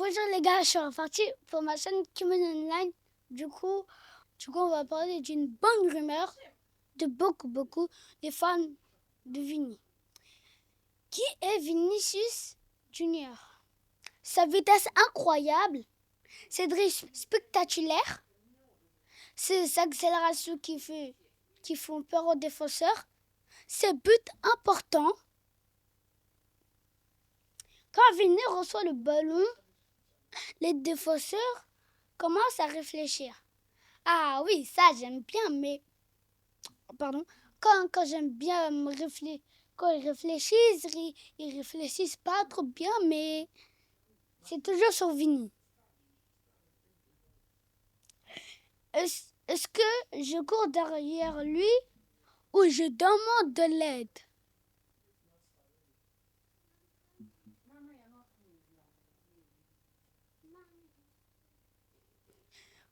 Bonjour les gars, je suis reparti pour ma chaîne Kimono Online. Du coup, on va parler d'une bonne rumeur de beaucoup des fans de Vini. Qui est Vinicius Junior? Sa vitesse incroyable, ses dribbles spectaculaires, ses accélérations qui font peur aux défenseurs, ses buts importants. Quand Vini reçoit le ballon, les défenseurs commencent à réfléchir. Ah oui, ça j'aime bien, mais pardon, quand j'aime bien quand ils réfléchissent pas trop bien, mais c'est toujours sur Vini. Est-ce que je cours derrière lui ou je demande de l'aide?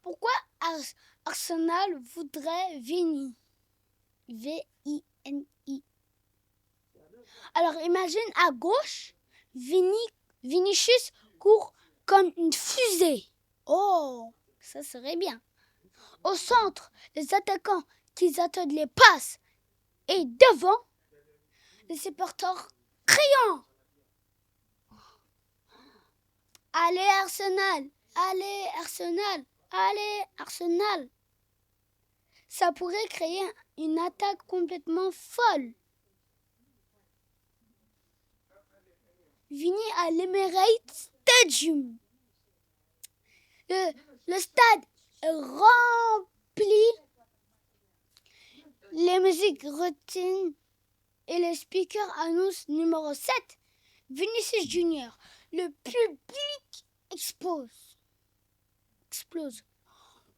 Pourquoi Arsenal voudrait Vini? V-I-N-I. Alors imagine à gauche, Vinicius court comme une fusée. Oh, ça serait bien. Au centre, les attaquants qui attendent les passes. Et devant, les supporters criant. Allez Arsenal, allez Arsenal, allez Arsenal. Ça pourrait créer une attaque complètement folle. Vini à l'Emirates Stadium. Le stade est rempli. Les musiques retiennent et le speaker annonce numéro 7, Vinicius Junior. Le public explose.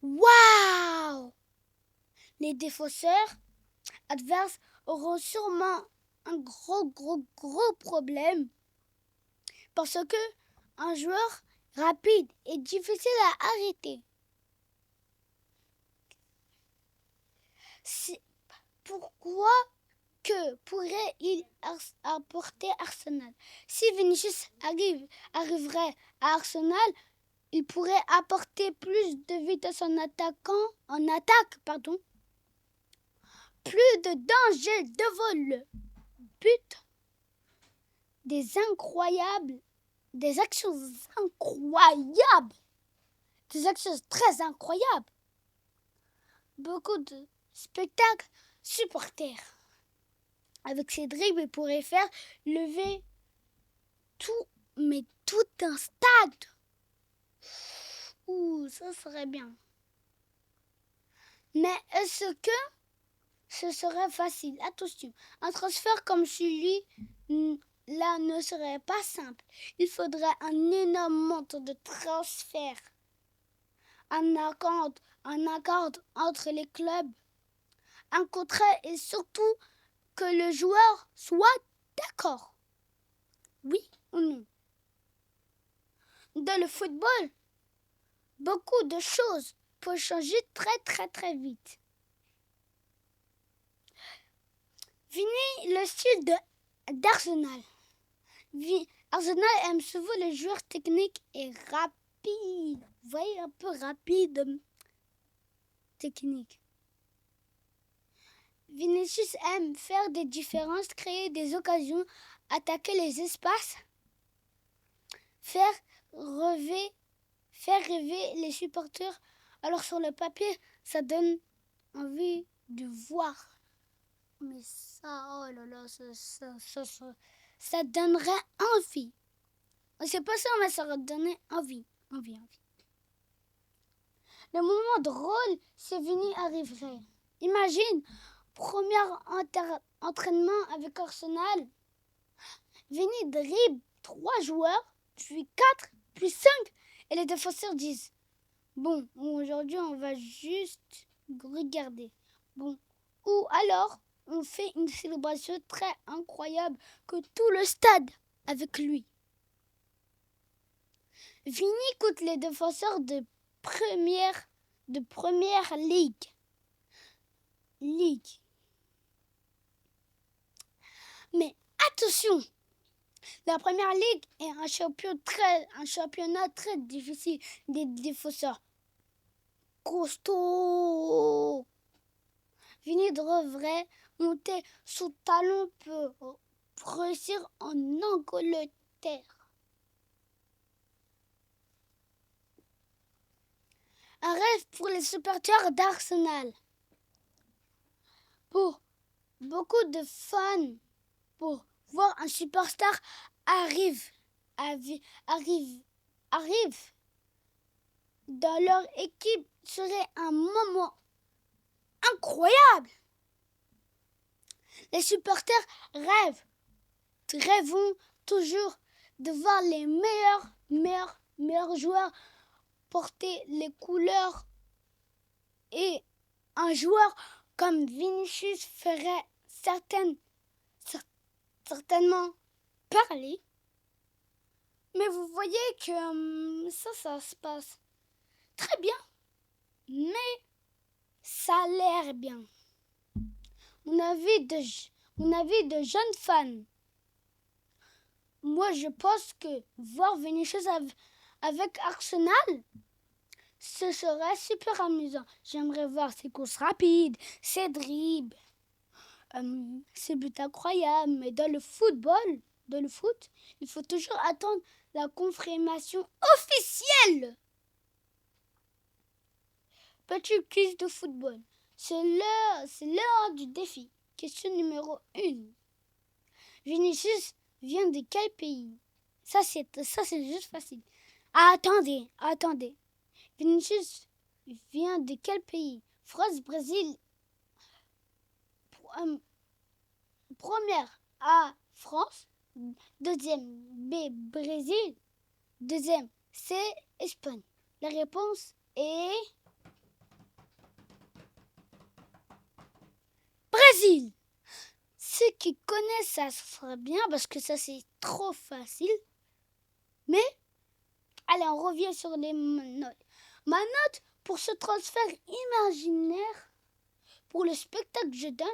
Waouh! Les défenseurs adverses auront sûrement un gros problème parce que un joueur rapide est difficile à arrêter. Pourquoi que pourrait-il apporter Arsenal? Si Vinicius arriverait à Arsenal, il pourrait apporter plus de vitesse en attaque, plus de danger devant le but, des actions très incroyables, beaucoup de spectacles supporters. Avec ses dribbles, il pourrait faire lever tout un stade. Ouh, ça serait bien. Mais est-ce que ce serait facile? Attention, un transfert comme celui-là ne serait pas simple. Il faudrait un énorme montant de transfert, un accord entre les clubs, un contrat et surtout que le joueur soit d'accord. Oui ou non? Dans le football, beaucoup de choses peuvent changer très vite. Vini, le style d'Arsenal. Arsenal aime souvent les joueurs techniques et rapides. Vous voyez, un peu rapide, technique. Vinicius aime faire des différences, créer des occasions, attaquer les espaces, faire rêver les supporters. Alors sur le papier, ça donne envie de voir. Mais ça, oh là là, ça donnerait envie. C'est pas ça, mais ça va donner envie. Le moment drôle, c'est Vini arriverait. Imagine, premier entraînement avec Arsenal. Vini dribble 3 joueurs, puis 4, puis 5. Et les défenseurs disent, bon, aujourd'hui on va juste regarder. Bon, ou alors on fait une célébration très incroyable que tout le stade avec lui. Vini coûte les défenseurs de première ligue. Mais attention, La première ligue est un championnat très difficile. Des défenseurs costauds. Vinny devrait monter son talon pour réussir en Angleterre. Un rêve pour les supporters d'Arsenal. Pour beaucoup de fans, pour voir un superstar arrive dans leur équipe serait un moment incroyable. Les supporters rêvons toujours de voir les meilleurs joueurs porter les couleurs et un joueur comme Vinicius ferait certainement parler. Mais vous voyez que ça se passe très bien. Mais ça a l'air bien. Mon avis de jeunes fans. Moi, je pense que voir Vinicius avec Arsenal, ce serait super amusant. J'aimerais voir ses courses rapides, ses dribbles, ses buts incroyables. Mais dans le foot, il faut toujours attendre la confirmation officielle. Petit quiz de football. C'est l'heure du défi. Question numéro 1. Vinicius vient de quel pays? Ça c'est juste facile. Attendez. Vinicius vient de quel pays? France, Brésil. Première A, France. Deuxième B, Brésil. Deuxième C, Espagne. La réponse est Brésil. Ceux qui connaissent ça sera bien parce que ça c'est trop facile. Mais allez, on revient sur les notes. Ma note pour ce transfert imaginaire, pour le spectacle que je donne,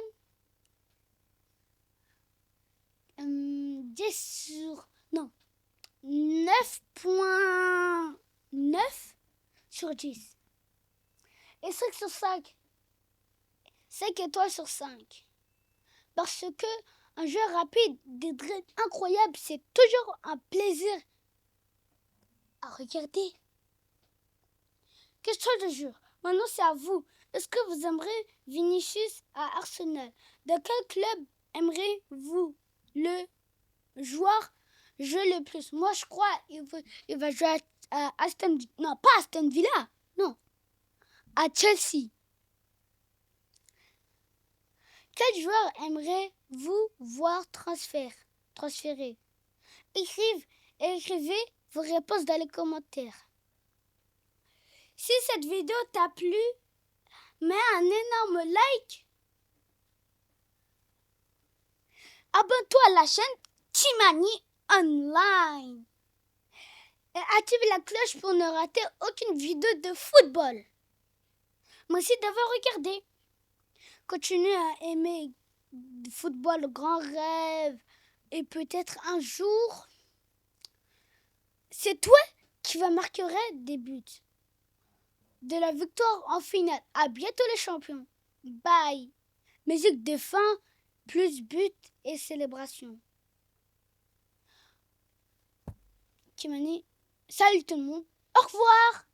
9.9 sur 10. Et 5 sur 5. 5 étoiles sur 5. Parce que un jeu rapide, des dribbles incroyables, c'est toujours un plaisir à regarder. Question de jour. Maintenant, c'est à vous. Est-ce que vous aimeriez Vinicius à Arsenal? Dans quel club aimeriez-vous le joueur jouer le plus? Moi, je crois qu'il va jouer à Aston Villa. Non, pas Aston Villa. Non. À Chelsea. Quel joueur aimeriez-vous voir transférer? Écrivez vos réponses dans les commentaires. Si cette vidéo t'a plu, mets un énorme like. Abonne-toi à la chaîne Timani Online. Et active la cloche pour ne rater aucune vidéo de football. Merci d'avoir regardé. Continue à aimer le football, le grand rêve. Et peut-être un jour, c'est toi qui va marquer des buts. De la victoire en finale. À bientôt les champions. Bye. Musique de fin, plus but et célébration. Kimani, salut tout le monde. Au revoir.